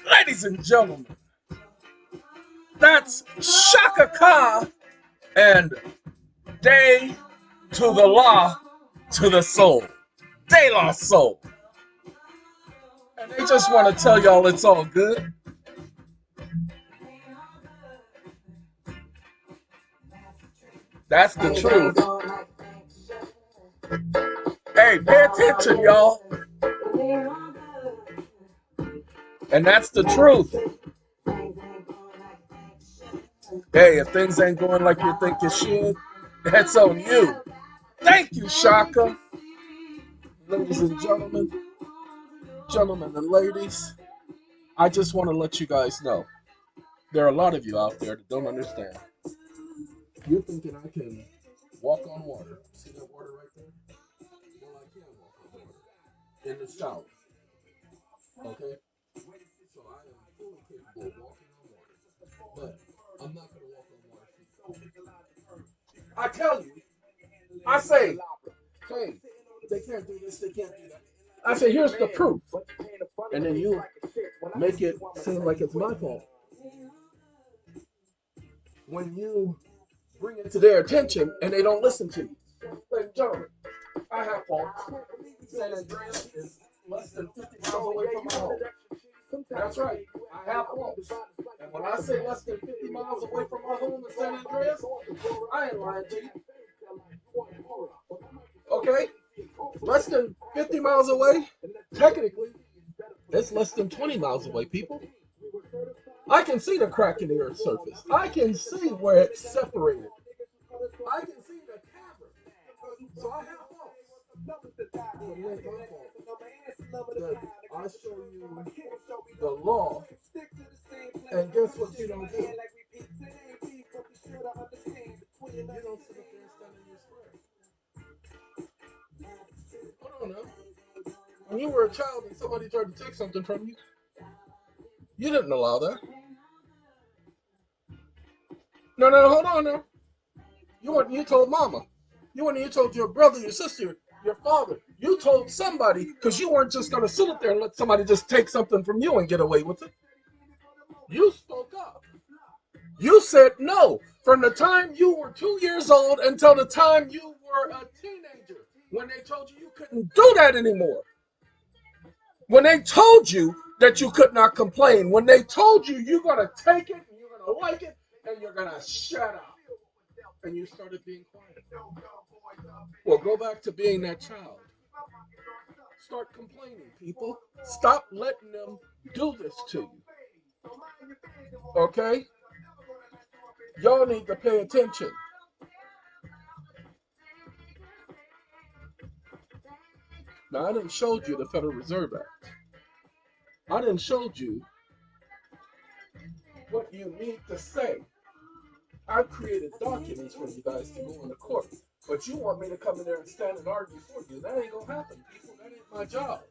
Ladies and gentlemen, that's Shaka Khan and Day to the Law to the Soul. De La Soul. And they just want to tell y'all it's all good. That's the truth. Hey, pay attention, y'all. And that's the truth. Hey, if things ain't going like you think it should, that's on you. Thank you, Shaka. Ladies and gentlemen, gentlemen and ladies, I just want to let you guys know there are a lot of you out there that don't understand. You're thinking I can walk on water. See that water right there? Well, I can walk on water in the shower. Okay? So I am fully capable of walking on water. But I'm not going to walk on water. I tell you, I say, hey, they can't do this, they can't do that. I say, here's the proof. And then you make it seem like it's my fault. When you bring it to their attention and they don't listen to you. Ladies and gentlemen, I have faults. San Andreas is less than 50 miles away from my home. That's right, I have faults. And when I say less than 50 miles away from my home in San Andreas, I ain't lying to you. Okay? Less than 50 miles away, technically, it's less than 20 miles away, people. I can see the crack in the Earth's surface. I can see where it's separated. I can see the cavern. So I have faults. But it ain't my fault that I show you the law, and guess what you don't do? You don't sit up there and stand in your square. Hold on now. When you were a child and somebody tried to take something from you, you didn't allow that. No, hold on now. You told mama. You told your brother, your sister, your father. You told somebody because you weren't just going to sit up there and let somebody just take something from you and get away with it. You spoke up. You said no from the time you were 2 years old until the time you were a teenager when they told you you couldn't do that anymore. When they told you that you could not complain. When they told you you're going to take it, and you're going to like it, and you're going to shut up. And you started being quiet. Well, go back to being that child. Start complaining, people. Stop letting them do this to you. Okay? Y'all need to pay attention. Now, I didn't show you the Federal Reserve Act. I didn't show you what you need to say. I've created documents for you guys to go into court. But you want me to come in there and stand and argue for you. That ain't gonna happen, people. That ain't my job.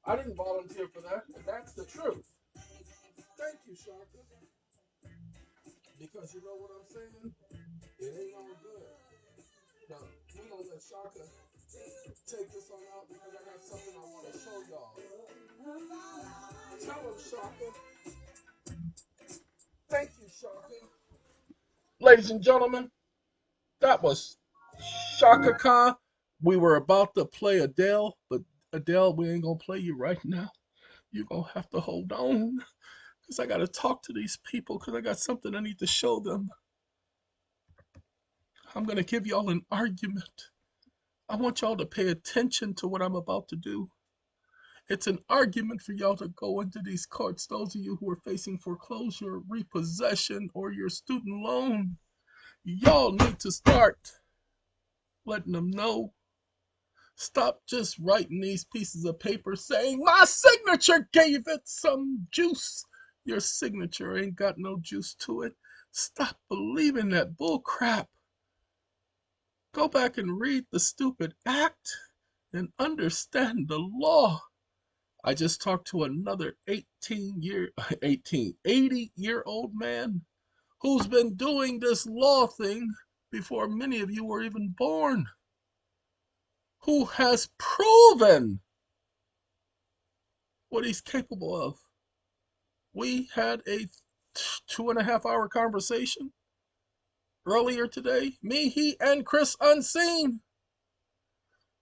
I didn't volunteer for that, and that's the truth. Thank you, Shaka. Because you know what I'm saying? It ain't all good. Now, we're gonna let Shaka take this on out because I got something I want to show y'all. Tell him, Shaka. Thank you, Shaka. Ladies and gentlemen, that was Shaka Khan. We were about to play Adele, but Adele, we ain't gonna play you right now. You're gonna have to hold on because I gotta talk to these people because I got something I need to show them. I'm gonna give y'all an argument. I want y'all to pay attention to what I'm about to do. It's an argument for y'all to go into these courts, those of you who are facing foreclosure, repossession, or your student loan. Y'all need to start letting them know. Stop just writing these pieces of paper saying, my signature gave it some juice. Your signature ain't got no juice to it. Stop believing that bull crap. Go back and read the stupid act and understand the law. I just talked to another 80-year-old man who's been doing this law thing before many of you were even born, who has proven what he's capable of. We had a 2.5 hour conversation earlier today, me, he, and Chris Unseen.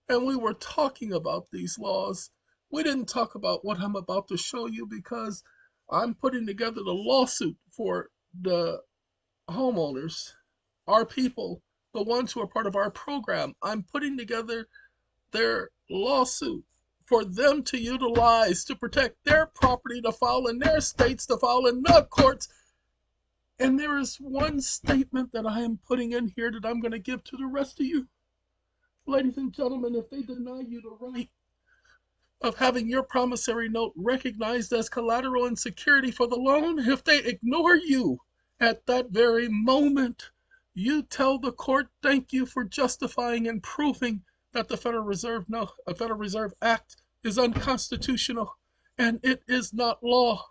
And we were talking about these laws. We didn't talk about what I'm about to show you because I'm putting together the lawsuit for the homeowners, our people, the ones who are part of our program. I'm putting together their lawsuit for them to utilize to protect their property, to file in their states, to file in the courts. And there is one statement that I am putting in here that I'm going to give to the rest of you. Ladies and gentlemen, if they deny you the right of having your promissory note recognized as collateral and security for the loan, if they ignore you at that very moment, you tell the court, thank you for justifying and proving that the Federal Reserve Act is unconstitutional and it is not law.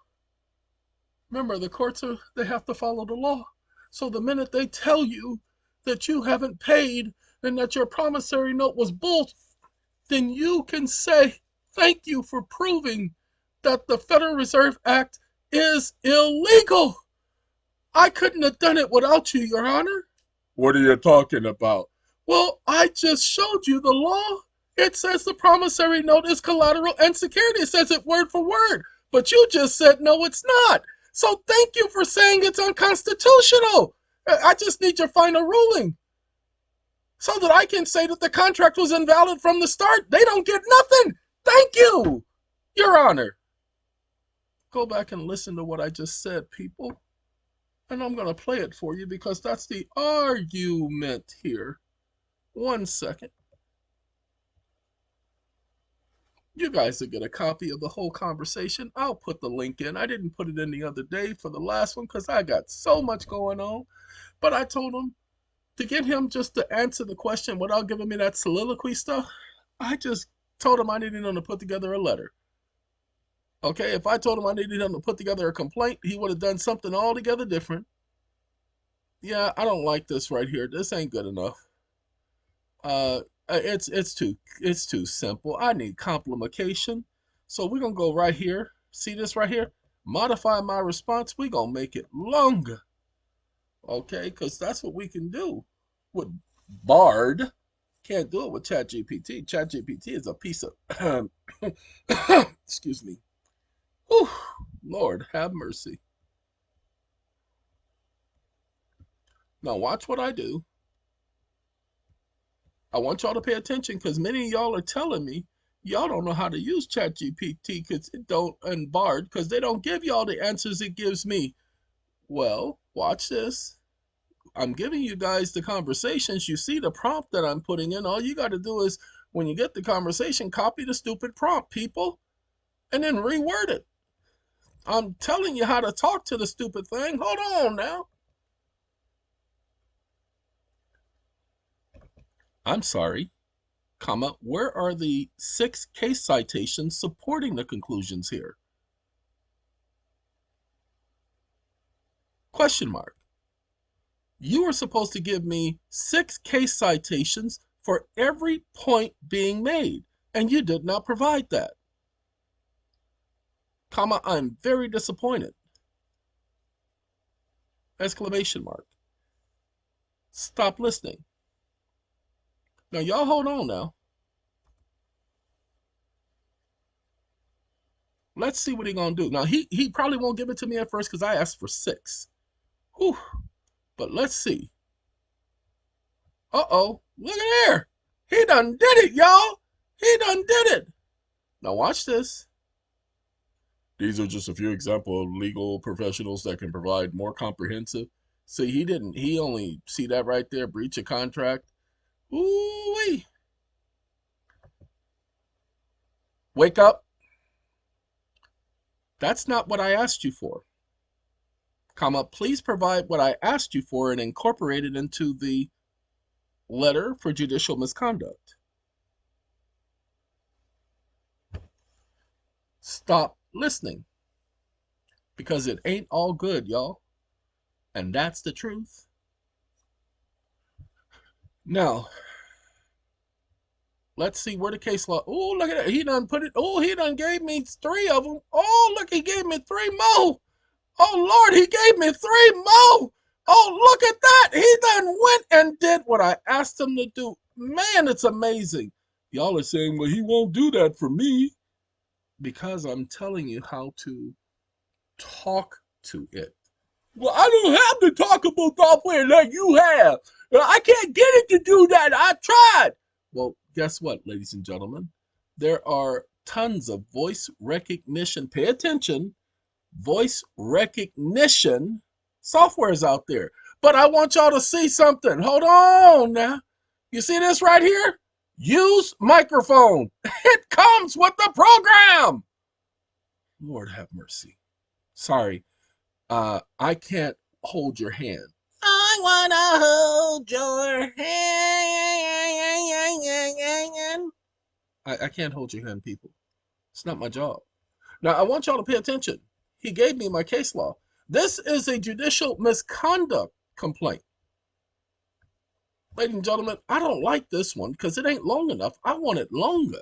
Remember, the courts they have to follow the law. So the minute they tell you that you haven't paid and that your promissory note was bull, then you can say, thank you for proving that the Federal Reserve Act is illegal. I couldn't have done it without you, Your Honor. What are you talking about? Well, I just showed you the law. It says the promissory note is collateral and security. It says it word for word. But you just said, no, it's not. So thank you for saying it's unconstitutional. I just need your final ruling so that I can say that the contract was invalid from the start. They don't get nothing. Thank you, Your Honor. Go back and listen to what I just said, people. And I'm going to play it for you because that's the argument here. 1 second. You guys will get a copy of the whole conversation. I'll put the link in. I didn't put it in the other day for the last one because I got so much going on. But I told him to get him just to answer the question without giving me that soliloquy stuff. I just told him I needed him to put together a letter. Okay, if I told him I needed him to put together a complaint, he would have done something altogether different. Yeah, I don't like this right here. This ain't good enough. It's too simple. I need complication. So we're gonna go right here. See this right here? Modify my response. We're gonna make it longer. Okay, because that's what we can do with Bard. Can't do it with ChatGPT. ChatGPT is a piece of excuse me. Whew, Lord have mercy. Now watch what I do. I want y'all to pay attention because many of y'all are telling me y'all don't know how to use ChatGPT because it don't, and Bard, because they don't give y'all the answers it gives me. Well, watch this. I'm giving you guys the conversations. You see the prompt that I'm putting in. All you got to do is, when you get the conversation, copy the stupid prompt, people, and then reword it. I'm telling you how to talk to the stupid thing. Hold on now. I'm sorry, comma, where are the 6 case citations supporting the conclusions here? Question mark. You were supposed to give me 6 case citations for every point being made, and you did not provide that. Comma, I'm very disappointed. Exclamation mark. Stop listening. Now, y'all hold on now. Let's see what he's going to do. Now, he probably won't give it to me at first because I asked for 6. Whew. But let's see. Uh-oh. Look at there. He done did it, y'all. He done did it. Now, watch this. These are just a few examples of legal professionals that can provide more comprehensive. See, he only, see that right there, breach of contract. Ooh-wee. Wake up. That's not what I asked you for. Comma, please provide what I asked you for and incorporate it into the letter for judicial misconduct. Stop listening. Because it ain't all good, y'all. And that's the truth. Now, Let's see where the case law. Oh, look at that. He done put it. Oh, he done gave me 3 of them. Oh, look, he gave me 3 more. Oh, Lord, he gave me 3 more. Oh, look at that. He done went and did what I asked him to do. Man, it's amazing. Y'all are saying, well, he won't do that for me. Because I'm telling you how to talk to it. Well, I don't have the talkable software like you have. I can't get it to do that. I tried. Well, guess what, ladies and gentlemen? There are tons of voice recognition. Pay attention. Voice recognition softwares out there. But I want y'all to see something. Hold on now. You see this right here? Use microphone. It comes with the program. Lord have mercy. Sorry. I can't hold your hand. I want to hold your hand. I can't hold your hand, people. It's not my job. Now, I want y'all to pay attention. He gave me my case law. This is a judicial misconduct complaint. Ladies and gentlemen, I don't like this one because it ain't long enough. I want it longer.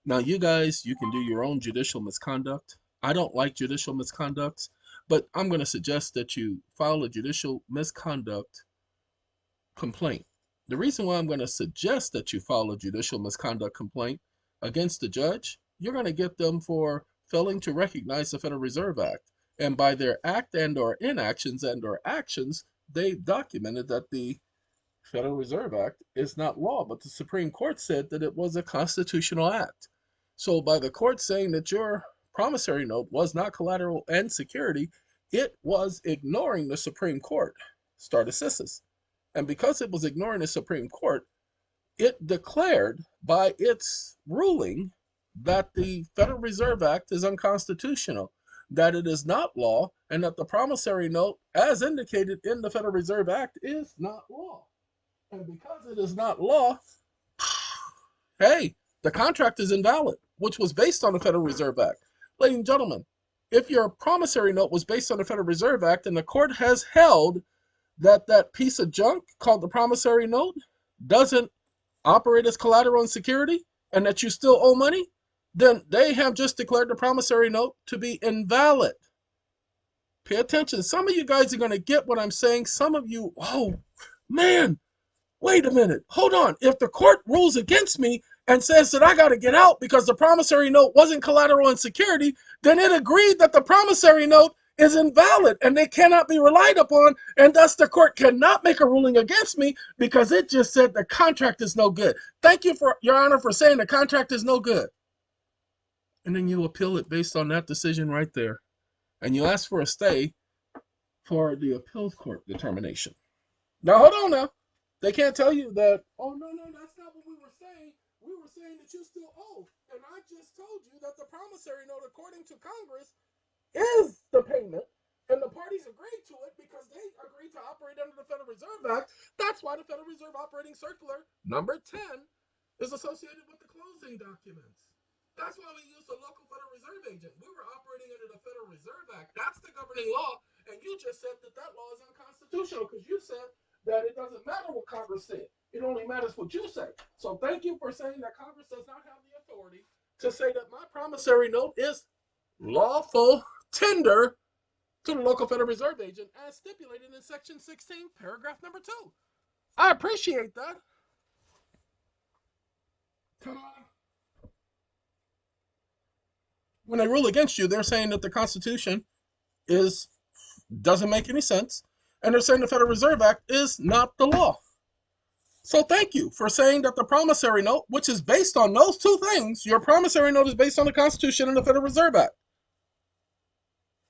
Now, you guys, you can do your own judicial misconduct. I don't like judicial misconducts, but I'm going to suggest that you file a judicial misconduct complaint. The reason why I'm going to suggest that you file a judicial misconduct complaint against the judge, you're going to get them for failing to recognize the Federal Reserve Act. And by their act and or inactions and or actions, they documented that the Federal Reserve Act is not law, but the Supreme Court said that it was a constitutional act. So by the court saying that your promissory note was not collateral and security, it was ignoring the Supreme Court, stare decisis. And because it was ignoring the Supreme Court, it declared by its ruling that the Federal Reserve Act is unconstitutional, that it is not law, and that the promissory note, as indicated in the Federal Reserve Act, is not law. And because it is not law, hey, the contract is invalid, which was based on the Federal Reserve Act. Ladies and gentlemen, if your promissory note was based on the Federal Reserve Act and the court has held that that piece of junk called the promissory note doesn't operate as collateral and security and that you still owe money, then they have just declared the promissory note to be invalid. Pay attention. Some of you guys are going to get what I'm saying. Some of you, oh, man, wait a minute. Hold on. If the court rules against me and says that I got to get out because the promissory note wasn't collateral and security, then it agreed that the promissory note is invalid and they cannot be relied upon, and thus the court cannot make a ruling against me because it just said the contract is no good. Thank you, for Your Honor, for saying the contract is no good. And then you appeal it based on that decision right there. And you ask for a stay for the appeals court determination. Now, hold on now. They can't tell you that, oh, no, that's not what we were saying. We were saying that you still owe. And I just told you that the promissory note, according to Congress, is the payment. And the parties agreed to it because they agreed to operate under the Federal Reserve Act. That's why the Federal Reserve Operating Circular number 10 is associated with the closing documents. That's why we used the local Federal Reserve agent. We were operating under the Federal Reserve Act. That's the governing law. And you just said that that law is unconstitutional because you said that it doesn't matter what Congress said. It only matters what you say. So thank you for saying that Congress does not have the authority to say that my promissory note is lawful tender to the local Federal Reserve agent as stipulated in Section 16, paragraph number 2. I appreciate that. When they rule against you, they're saying that the Constitution doesn't make any sense, and they're saying the Federal Reserve Act is not the law. So thank you for saying that the promissory note, which is based on those two things, your promissory note is based on the Constitution and the Federal Reserve Act.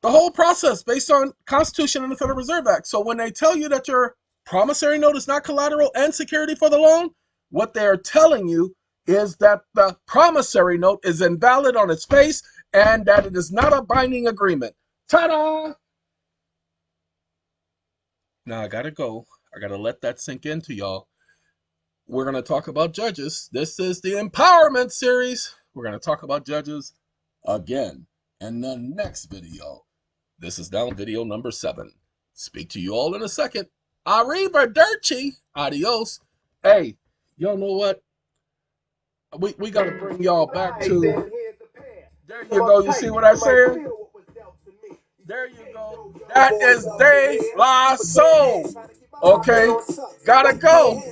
The whole process based on Constitution and the Federal Reserve Act. So when they tell you that your promissory note is not collateral and security for the loan, what they're telling you is that the promissory note is invalid on its face and that it is not a binding agreement. Ta-da! Now I gotta go. I gotta let that sink into y'all. We're gonna talk about judges. This is the empowerment series. We're gonna talk about judges again in the next video. This is now video number 7. Speak to you all in a second. Arrivederci. Adios. Hey, y'all know what? we got to bring y'all back to. There you go. You see what I said? There you go. That is De La Soul. Okay, gotta go.